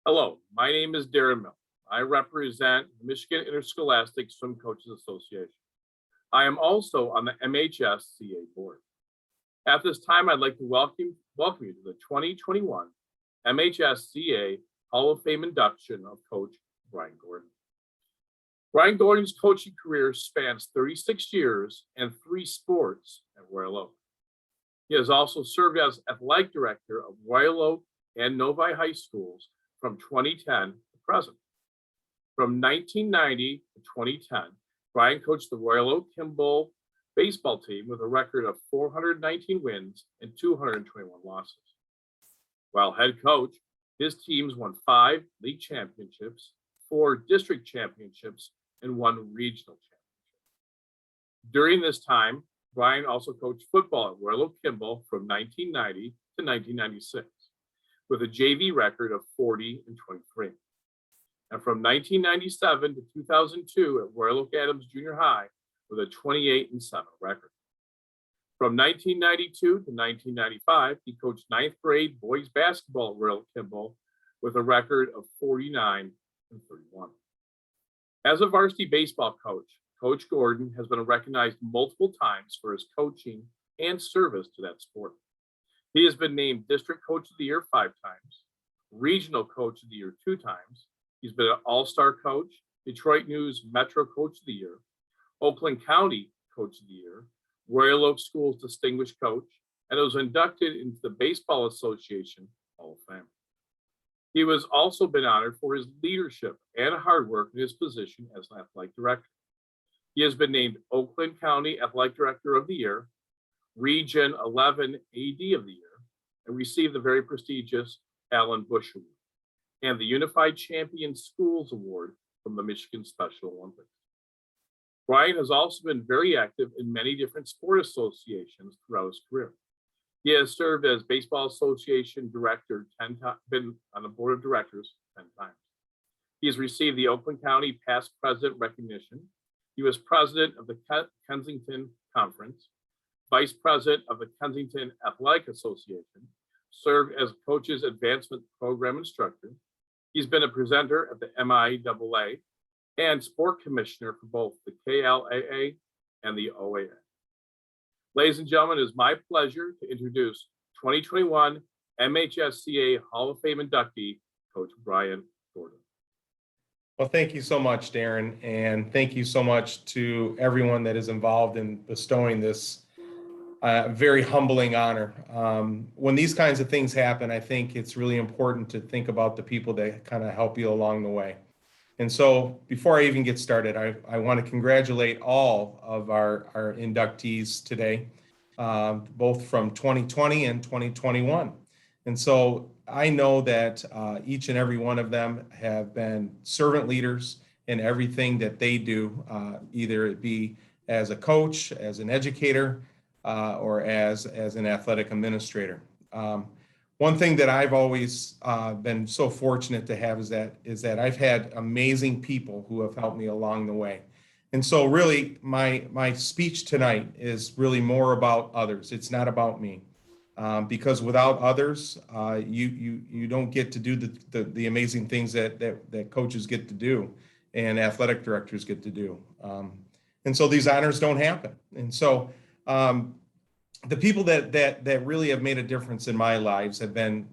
Hello, my name is Darren Mill. I represent the Michigan Interscholastic Swim Coaches Association. I am also on the MHSCA board. At this time, I'd like to welcome you to the 2021 MHSCA Hall of Fame induction of Coach Brian Gordon. Brian Gordon's coaching career spans 36 years and 3 sports at Royal Oak. He has also served as athletic director of Royal Oak and Novi High Schools from 2010 to present. From 1990 to 2010, Brian coached the Royal Oak Kimball baseball team with a record of 419 wins and 221 losses. While head coach, his teams won 5 league championships, 4 district championships, and 1 regional championship. During this time, Brian also coached football at Royal Oak Kimball from 1990 to 1996. With a JV record of 40 and 23. And from 1997 to 2002 at Royal Oak Adams Junior High with a 28 and 7 record. From 1992 to 1995, he coached 9th grade boys basketball at Royal Oak Kimball with a record of 49 and 31. As a varsity baseball coach, Coach Gordon has been recognized multiple times for his coaching and service to that sport. He has been named District Coach of the Year 5 times, Regional Coach of the Year 2 times. He's been an All-Star Coach, Detroit News Metro Coach of the Year, Oakland County Coach of the Year, Royal Oak Schools Distinguished Coach, and was inducted into the Baseball Association Hall of Fame. He has also been honored for his leadership and hard work in his position as an athletic director. He has been named Oakland County Athletic Director of the Year, Region 11 AD of the Year, and received the very prestigious Allen Bush Award and the Unified Champion Schools Award from the Michigan Special Olympics. Brian has also been very active in many different sport associations throughout his career. He has served as Baseball Association Director 10 times, been on the board of directors 10 times. He has received the Oakland County Past President recognition. He was president of the Kensington Conference, vice president of the Kensington Athletic Association, served as Coaches Advancement Program instructor. He's been a presenter at the MIAA and sport commissioner for both the KLAA and the OAA. Ladies and gentlemen, it is my pleasure to introduce 2021 MHSCA Hall of Fame inductee, Coach Brian Gordon. Well, thank you so much, Darren, and thank you so much to everyone that is involved in bestowing this very humbling honor. When these kinds of things happen, I think it's really important to think about the people that kind of help you along the way. And so before I even get started, I want to congratulate all of our inductees today, both from 2020 and 2021. And so I know that each and every one of them have been servant leaders in everything that they do, either it be as a coach, as an educator, or as an athletic administrator. One thing that I've always been so fortunate to have is that I've had amazing people who have helped me along the way. And so really my speech tonight is really more about others. It's not about me. Because without others, you don't get to do the amazing things that coaches get to do and athletic directors get to do. And so these honors don't happen. And so the people that really have made a difference in my lives have been,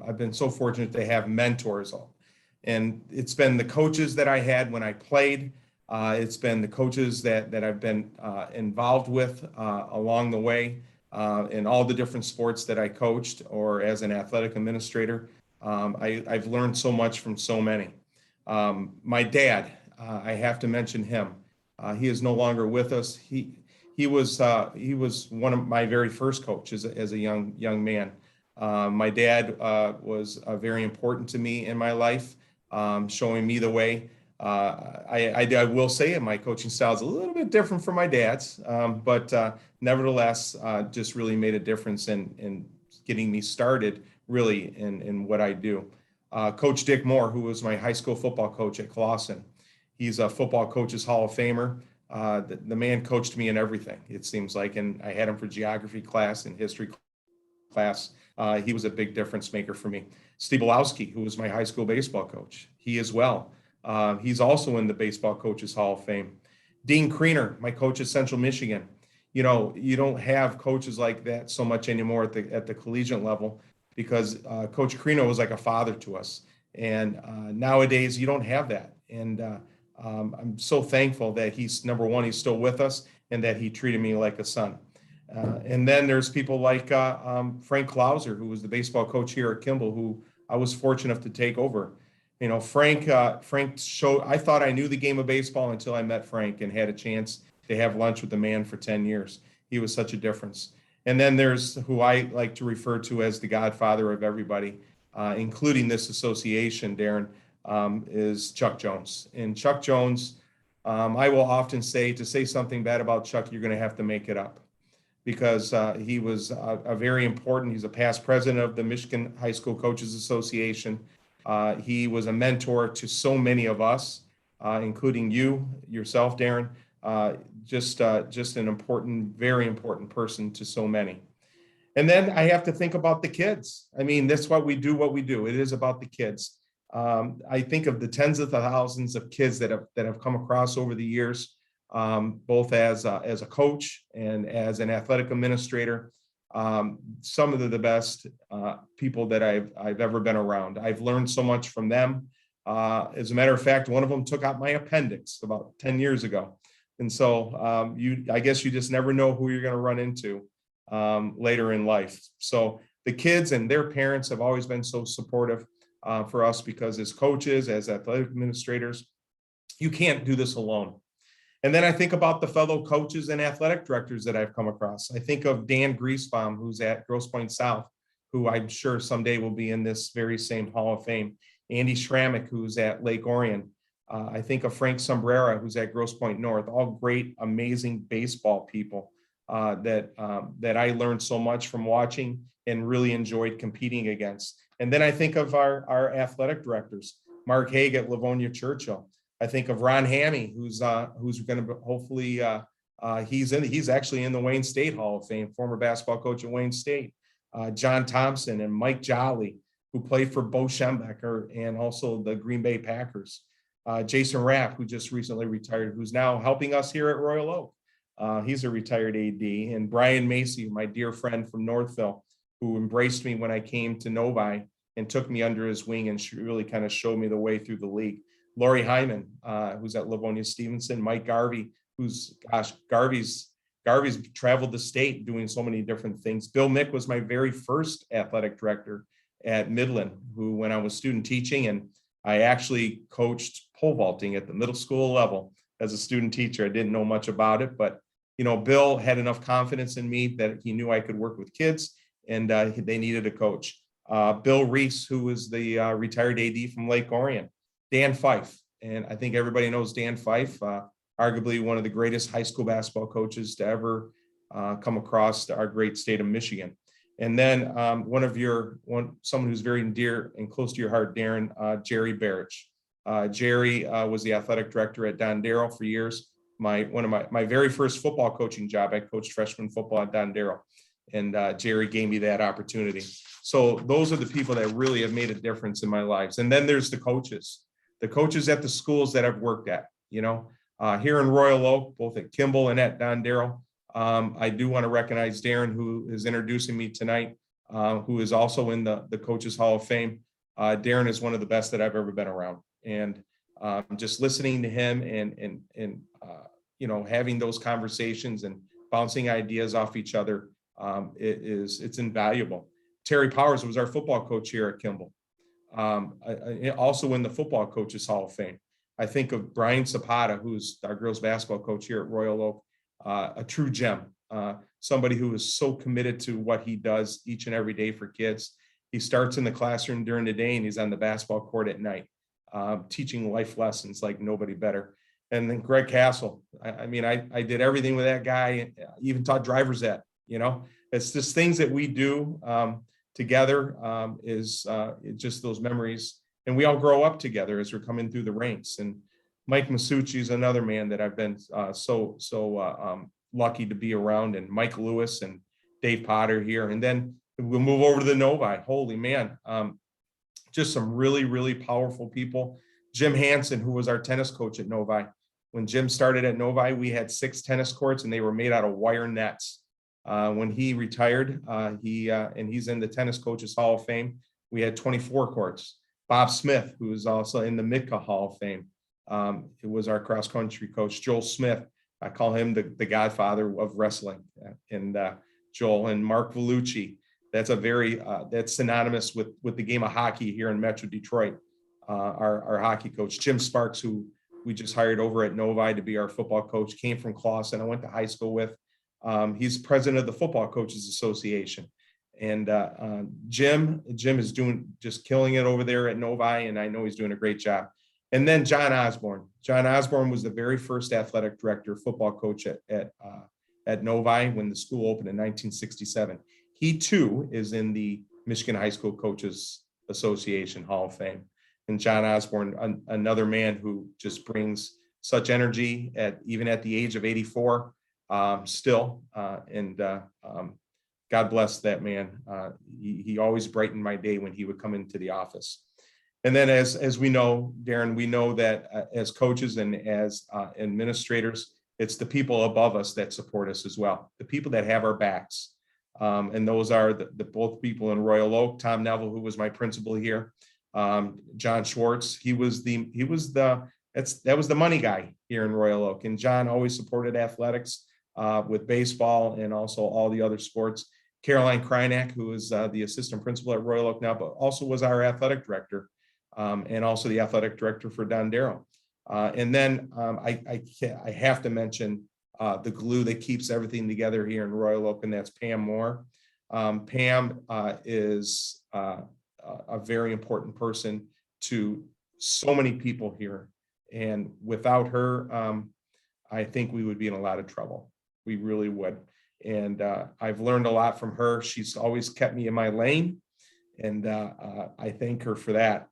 I've been so fortunate to have mentors. And it's been the coaches that I had when I played. It's been the coaches that I've been involved with along the way in all the different sports that I coached or as an athletic administrator. I've learned so much from so many. My dad, I have to mention him. He is no longer with us. He was one of my very first coaches as a young man. My dad was very important to me in my life, showing me the way. I will say that my coaching style is a little bit different from my dad's, but nevertheless, just really made a difference in getting me started really in what I do. Coach Dick Moore, who was my high school football coach at Clawson, he's a football coaches Hall of Famer. The man coached me in everything, it seems like, and I had him for geography class and history class He was a big difference maker for me. Steve Olowski, who was my high school baseball coach, he as well. He's also in the Baseball Coaches Hall of Fame. Dean Creener, my coach at Central Michigan. You know, you don't have coaches like that so much anymore at the collegiate level, because Coach Creener was like a father to us. And nowadays you don't have that. And I'm so thankful that he's, number one, he's still with us, and that he treated me like a son. And then there's people like Frank Clauser, who was the baseball coach here at Kimball, who I was fortunate enough to take over. You know, Frank showed, I thought I knew the game of baseball until I met Frank and had a chance to have lunch with the man for 10 years. He was such a difference. And then there's who I like to refer to as the godfather of everybody, including this association, Darren, is Chuck Jones. And Chuck Jones, I will often say, to say something bad about Chuck, you're going to have to make it up, because he was a very important, he's a past president of the Michigan High School Coaches Association. He was a mentor to so many of us, including yourself, Darren. Just an important, very important person to so many. And then I have to think about the kids. I mean, that's what we do. It is about the kids. I think of the tens of thousands of kids that have come across over the years, both as a coach and as an athletic administrator. Some of the best people that I've ever been around. I've learned so much from them. As a matter of fact, one of them took out my appendix about 10 years ago. And so I guess you just never know who you're going to run into later in life. So the kids and their parents have always been so supportive for us, because as coaches, as athletic administrators, you can't do this alone. And then I think about the fellow coaches and athletic directors that I've come across. I think of Dan Griesbaum, who's at Grosse Pointe South, who I'm sure someday will be in this very same Hall of Fame. Andy Schrammick, who's at Lake Orion. I think of Frank Sombrera, who's at Grosse Pointe North. All great, amazing baseball people that I learned so much from watching and really enjoyed competing against. And then I think of our athletic directors, Mark Haig at Livonia Churchill. I think of Ron Hammy, who's going to hopefully he's actually in the Wayne State Hall of Fame, former basketball coach at Wayne State. John Thompson and Mike Jolly, who played for Bo Schembecker and also the Green Bay Packers. Jason Rapp, who just recently retired, who's now helping us here at Royal Oak. He's a retired AD. And Brian Macy, my dear friend from Northville, who embraced me when I came to Novi and took me under his wing and really kind of showed me the way through the league. Lori Hyman, who's at Livonia Stevenson. Mike Garvey, Garvey's traveled the state doing so many different things. Bill Mick was my very first athletic director at Midland, who, when I was student teaching, and I actually coached pole vaulting at the middle school level as a student teacher. I didn't know much about it, but Bill had enough confidence in me that he knew I could work with kids, and they needed a coach. Bill Reese, who was the retired AD from Lake Orion. Dan Fife, and I think everybody knows Dan Fife, arguably one of the greatest high school basketball coaches to ever come across our great state of Michigan. And then someone who's very dear and close to your heart, Darren, Jerry Barrich. Jerry was the athletic director at Don Darrow for years. One of my very first football coaching job, I coached freshman football at Don Darrow, and Jerry gave me that opportunity. So those are the people that really have made a difference in my lives. And then there's the coaches at the schools that I've worked at, here in Royal Oak, both at Kimball and at Don Darrow. I do want to recognize Darren, who is introducing me tonight, who is also in the Coaches Hall of Fame. Darren is one of the best that I've ever been around. And just listening to him and having those conversations and bouncing ideas off each other, it's invaluable. Terry Powers was our football coach here at Kimball. Also in the Football Coaches Hall of Fame. I think of Brian Zapata, who's our girls basketball coach here at Royal Oak, a true gem, somebody who is so committed to what he does each and every day for kids. He starts in the classroom during the day and he's on the basketball court at night, teaching life lessons like nobody better. And then Greg Castle, I did everything with that guy, even taught driver's ed. It's just things that we do together, is just those memories. And we all grow up together as we're coming through the ranks. And Mike Masucci is another man that I've been so lucky to be around, and Mike Lewis and Dave Potter here. And then We'll move over to the Novi. Holy man. Just some really, really powerful people. Jim Hansen, who was our tennis coach at Novi. When Jim started at Novi, we had 6 tennis courts and they were made out of wire nets. When he retired, and he's in the Tennis Coaches Hall of Fame, we had 24 courts. Bob Smith, who is also in the MHSCA Hall of Fame, it was our cross country coach. Joel Smith, I call him the godfather of wrestling, and Joel. And Mark Vellucci, that's that's synonymous with the game of hockey here in Metro Detroit. Our hockey coach, Jim Sparks, who we just hired over at Novi to be our football coach, came from Clawson. I went to high school with. He's president of the Football Coaches Association. And Jim is just killing it over there at Novi, and I know he's doing a great job. And then John Osborne. John Osborne was the very first athletic director, football coach at Novi when the school opened in 1967. He too is in the Michigan High School Coaches Association Hall of Fame. And John Osborne, another man who just brings such energy even at the age of 84, still. God bless that man. He always brightened my day when he would come into the office. And then as we know, Darren, we know that as coaches and as administrators, it's the people above us that support us as well, the people that have our backs. And those are the both people in Royal Oak, Tom Neville, who was my principal here, John Schwartz. That was the money guy here in Royal Oak. And John always supported athletics with baseball and also all the other sports. Caroline Krynak, who is the assistant principal at Royal Oak now, but also was our athletic director, and also the athletic director for Don Darrow. And then I have to mention the glue that keeps everything together here in Royal Oak, and that's Pam Moore. Pam is a very important person to so many people here. And without her, I think we would be in a lot of trouble. We really would. And I've learned a lot from her. She's always kept me in my lane, and I thank her for that.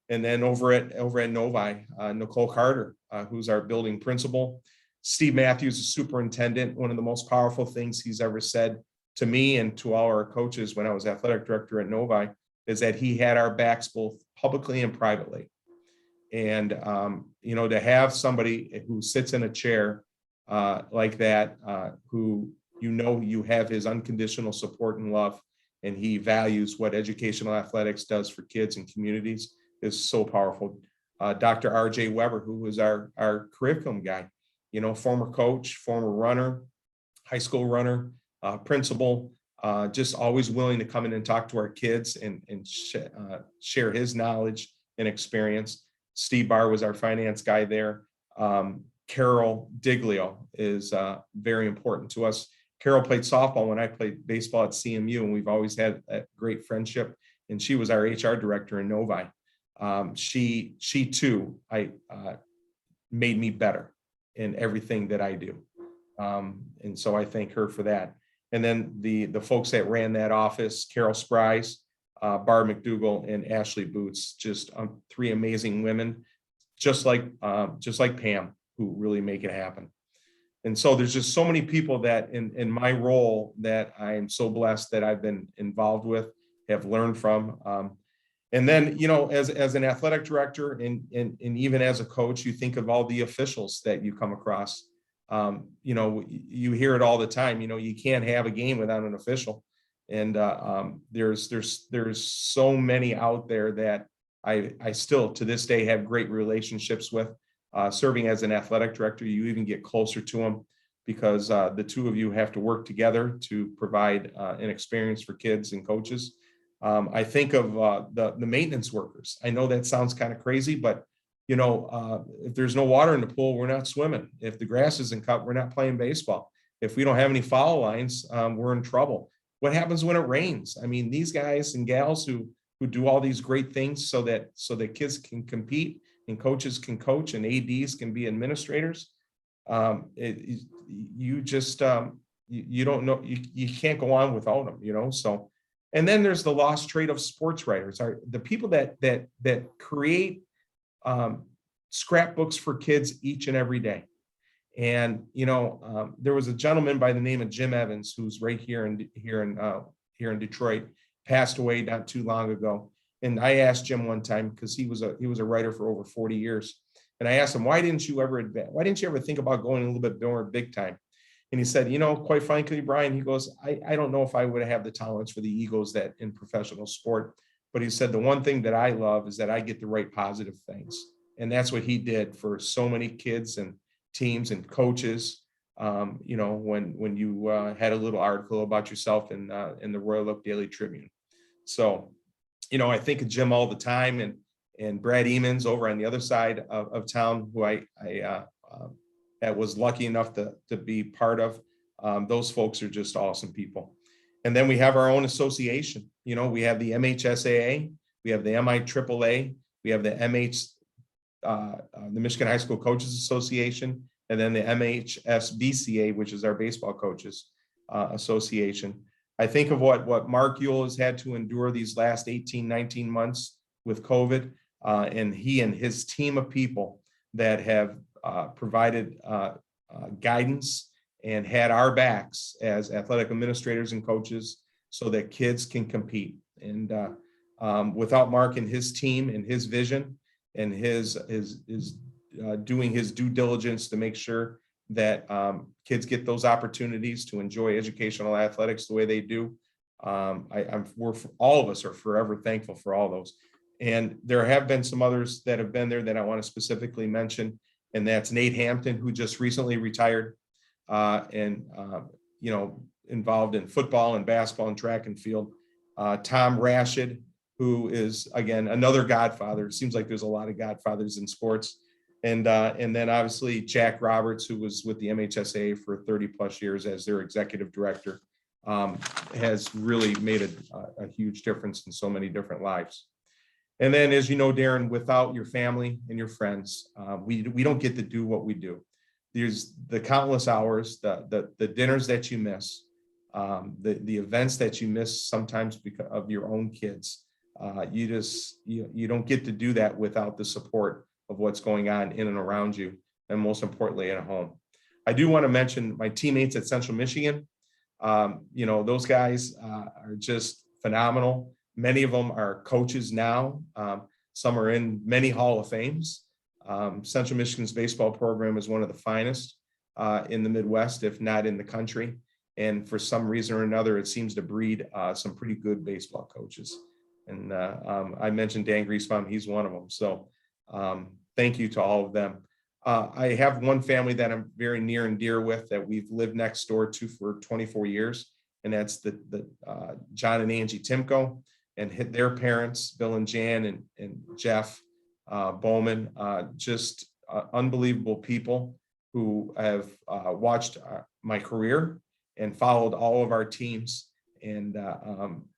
And then over at Novi, Nicole Carter, who's our building principal. Steve Matthews, the superintendent. One of the most powerful things he's ever said to me and to all our coaches when I was athletic director at Novi is that he had our backs both publicly and privately. And to have somebody who sits in a chair like that, who you have his unconditional support and love, and he values what educational athletics does for kids and communities, is so powerful. Dr. RJ Weber, who was our curriculum guy, former coach, former runner, high school runner, principal, just always willing to come in and talk to our kids and share his knowledge and experience. Steve Barr was our finance guy there. Carol Diglio is very important to us. Carol played softball when I played baseball at CMU, and we've always had a great friendship. And she was our HR director in Novi. She too, made me better in everything that I do. And so I thank her for that. And then the folks that ran that office, Carol Spries, Barb McDougall, and Ashley Boots, just 3 amazing women, just like Pam, who really make it happen. And so there's just so many people that in my role that I am so blessed that I've been involved with, have learned from. And then, as an athletic director and even as a coach, you think of all the officials that you come across. You hear it all the time. You can't have a game without an official. And there's so many out there that I still to this day have great relationships with. Serving as an athletic director, you even get closer to them because the two of you have to work together to provide an experience for kids and coaches. I think of the maintenance workers. I know that sounds kind of crazy, but if there's no water in the pool, we're not swimming. If the grass isn't cut, we're not playing baseball. If we don't have any foul lines, we're in trouble. What happens when it rains? I mean, these guys and gals who do all these great things so that kids can compete and coaches can coach and ADs can be administrators. You don't know, you can't go on without them, so. And then there's the lost trade of sports writers, are the people that create scrapbooks for kids each and every day. And, there was a gentleman by the name of Jim Evans, who's right here in here in Detroit, passed away not too long ago. And I asked Jim one time, because he was a writer for over 40 years. And I asked him, why didn't you ever think about going a little bit more big time? And he said, quite frankly, Brian, he goes, I don't know if I would have the tolerance for the egos that in professional sport. But he said, the one thing that I love is that I get to write positive things. And that's what he did for so many kids and teams and coaches. When you had a little article about yourself in the Royal Oak Daily Tribune. So, I think of Jim all the time, and Brad Emons over on the other side of town, who I was lucky enough to be part of. Those folks are just awesome people. And then we have our own association. We have the MHSCA, we have the MIAAA, we have the Michigan High School Coaches Association, and then the MHSBCA, which is our baseball coaches association. I think of what Mark Ewell has had to endure these last 18, 19 months with COVID, and he and his team of people that have provided guidance and had our backs as athletic administrators and coaches so that kids can compete. And without Mark and his team and his vision and his doing his due diligence to make sure that kids get those opportunities to enjoy educational athletics the way they do. All of us are forever thankful for all those. And there have been some others that have been there that I want to specifically mention, and that's Nate Hampton, who just recently retired, involved in football and basketball and track and field. Tom Rashid, who is, again, another godfather. It seems like there's a lot of godfathers in sports. And then obviously Jack Roberts, who was with the MHSCA for 30 plus years as their executive director, has really made a huge difference in so many different lives. And then, as you know, Darren, without your family and your friends, we don't get to do what we do. There's the countless hours, the dinners that you miss, the events that you miss sometimes because of your own kids. You don't get to do that without the support of what's going on in and around you, and most importantly at home. I do want to mention my teammates at Central Michigan. Those guys are just phenomenal. Many of them are coaches now. Some are in many Hall of Fames. Central Michigan's baseball program is one of the finest in the Midwest, if not in the country. And for some reason or another, it seems to breed some pretty good baseball coaches. And I mentioned Dan Griesbaum, he's one of them. So thank you to all of them. I have one family that I'm very near and dear with that we've lived next door to for 24 years. And that's the John and Angie Timko and their parents, Bill and Jan and Jeff Bowman, just unbelievable people who have watched my career and followed all of our teams. And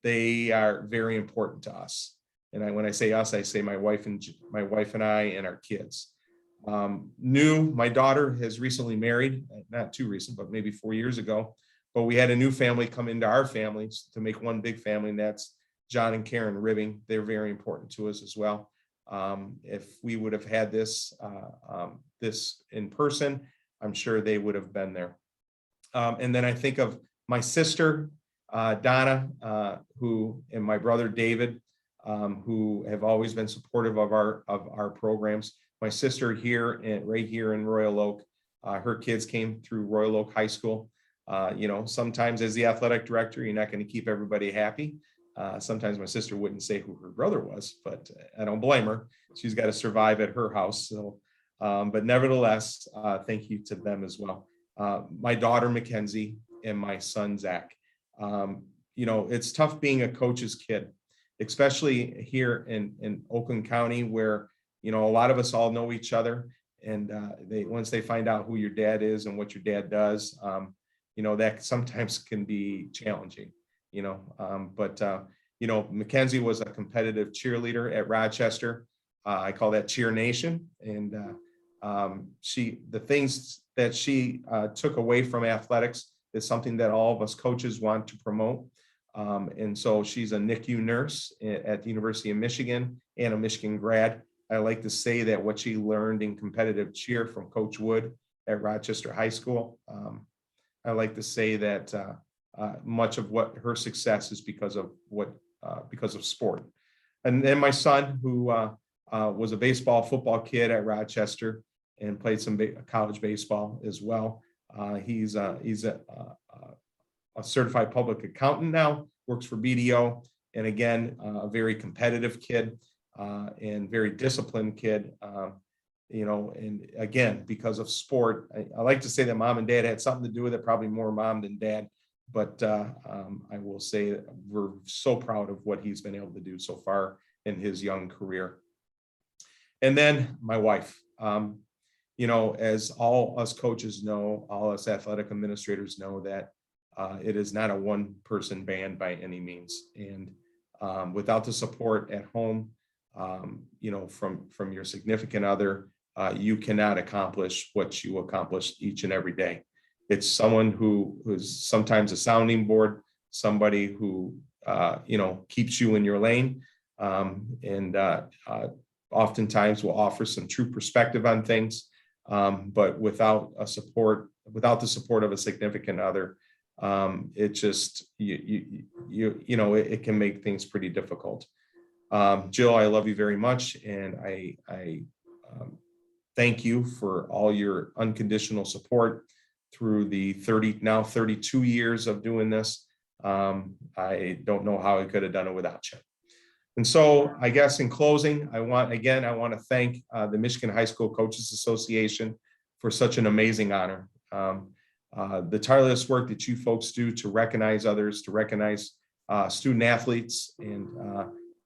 they are very important to us. And when I say us, I say my wife and I and our kids. My daughter has recently married, not too recent, but maybe 4 years ago. But we had a new family come into our families to make one big family, and that's John and Karen Ribbing. They're very important to us as well. If we would have had this in person, I'm sure they would have been there. And then I think of my sister, Donna, and my brother, David, who have always been supportive of our programs. My sister right here in Royal Oak, her kids came through Royal Oak High School. Sometimes as the athletic director, you're not going to keep everybody happy. Sometimes my sister wouldn't say who her brother was, but I don't blame her. She's got to survive at her house. So, but nevertheless, thank you to them as well. My daughter, Mackenzie, and my son, Zach. It's tough being a coach's kid, especially here in Oakland County, where, a lot of us all know each other. And once they find out who your dad is and what your dad does, that sometimes can be challenging, Mackenzie was a competitive cheerleader at Rochester. I call that Cheer Nation. And the things that she took away from athletics is something that all of us coaches want to promote. And so she's a NICU nurse at the University of Michigan and a Michigan grad. I like to say that what she learned in competitive cheer from Coach Wood at Rochester High School, I like to say that much of what her success is because of sport. And then my son, who was a football kid at Rochester and played some college baseball as well. He's a certified public accountant now, works for BDO, and again, a very competitive kid and very disciplined kid. And again, because of sport, I like to say that mom and dad had something to do with it, probably more mom than dad. But I will say that we're so proud of what he's been able to do so far in his young career. And then my wife, as all us coaches know, all us athletic administrators know, that it is not a one-person band by any means. And without the support at home, from your significant other, you cannot accomplish what you accomplish each and every day. It's someone who's sometimes a sounding board, somebody who keeps you in your lane, and oftentimes will offer some true perspective on things. But without the support of a significant other, it just it can make things pretty difficult. Jill, I love you very much, and I thank you for all your unconditional support through the 32 years of doing this. I don't know how I could have done it without you. And so I guess in closing, I want to thank the Michigan High School Coaches Association for such an amazing honor. The tireless work that you folks do to recognize others, to recognize student athletes, and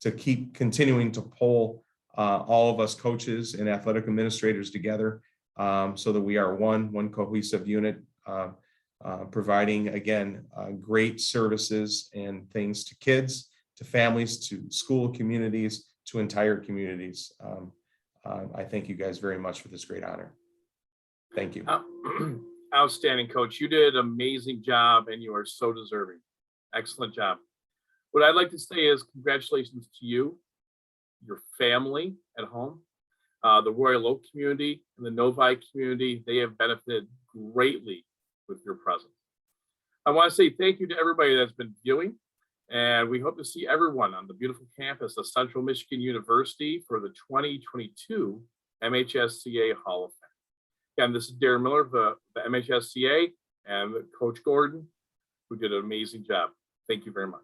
to keep continuing to pull all of us coaches and athletic administrators together, so that we are one cohesive unit, providing, again, great services and things to kids, to families, to school communities, to entire communities. I thank you guys very much for this great honor. Thank you. Outstanding, Coach. You did an amazing job, and you are so deserving. Excellent job. What I'd like to say is congratulations to you, your family at home, the Royal Oak community, and the Novi community. They have benefited greatly with your presence. I want to say thank you to everybody that's been viewing, and we hope to see everyone on the beautiful campus of Central Michigan University for the 2022 MHSCA Hall of Fame. Again, this is Darren Miller of the MHSCA and Coach Gordon, who did an amazing job. Thank you very much.